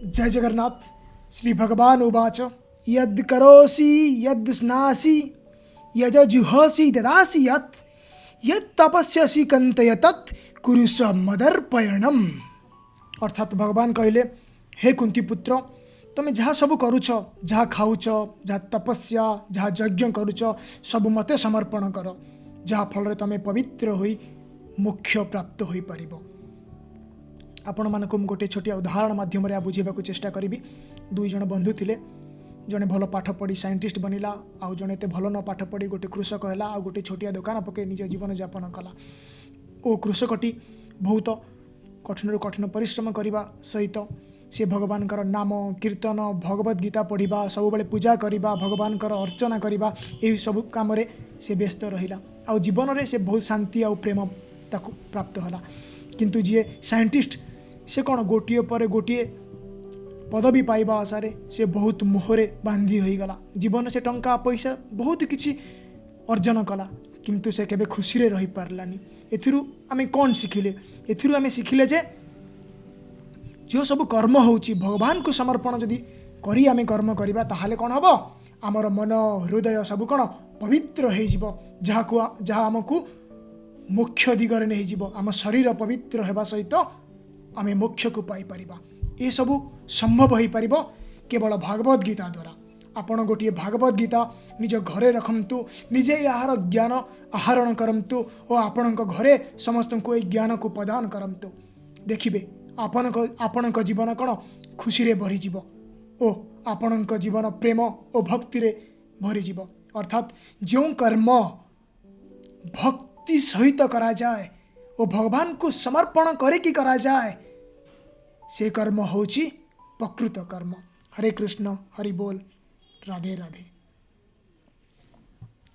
जय जगन्नाथ। श्री भगवान उवाच यद् करोसि यद् स्नासि यजजुहोसि ददासि यत् यत् तपस्यसि कन्तय तत् कुरुस्व मदर्पणम। अर्थात भगवान कहले, हे कुंती पुत्र, तुम जहाँ सब करुच, जहाँ खाऊच, जहाँ तपस्या, जहाँ यज्ञ करुच, सब मते समर्पण कर, जहाँ फल तुम पवित्र होई मोक्ष प्राप्त हो पारिबो। आपण मानक गोटे छोटिया उदाहरण माध्यम रे बुझेबाकू चेष्टा करी। दुई जन बंधु थिले, जने भल पाठ पढ़ी साइंटिस्ट बनिला, आउ जने एते भल न पाठ पढ़ी गोटे कृषक हैला, आउ गोटे छोटिया दुकान पके निज जीवन यापन कला। ओ कृषकटी बहुत कठिन कठिन परिश्रम करने सहित से भगवान नाम कीर्तन भगवत गीता पढ़ा सब बेले पूजा करवा भगवान अर्चना करवा यही सब काम से व्यस्त रहिला। आउ जीवन में से बहुत शांति आउ प्रेम ताकू प्राप्त होला। किंतु जी साइंटिस्ट से कौन गोटे पर गोटे पदवी पाइबा आशारे से बहुत मोहरे बांधी हो गला। जीवन से टंका पैसा बहुत किछि अर्जन कला, किंतु से केबे खुशी रे रही पारलानी। एथिरु आमे कौन शिखिले? एथिरु आमे शिखिले जे जो सब कर्म होउची भगवान को समर्पण जदि करी आमे कर्म करिबा ताहाले कौन हबो? आमर मन हृदय सब कौन पवित्र हो जिवो, जहाँ आमको मोक्ष दिगरे नहीं जीवो। आम शरीर पवित्र होगा सहित आमे मोक्ष को पाई परिबा। ये सब संभव हो पारिबो केवल भागवत गीता द्वारा। आपण गोटे भागवत गीता निज घरे रखंतु, निजे यार ज्ञान आहरण करंतु और आपण घरे समस्त को ज्ञान को प्रदान करंतु। देखिबे आपण जीवन कौन खुशी रे भरी जीवो ओ आपण जीवन प्रेम और भक्ति रे भरी जीवो। अर्थात जो कर्म भक्ति सहित करा जाए और भगवान को समर्पण करे कि करा जाए, से कर्म होची प्रकृत कर्म। हरे कृष्ण, हरि बोल, राधे राधे।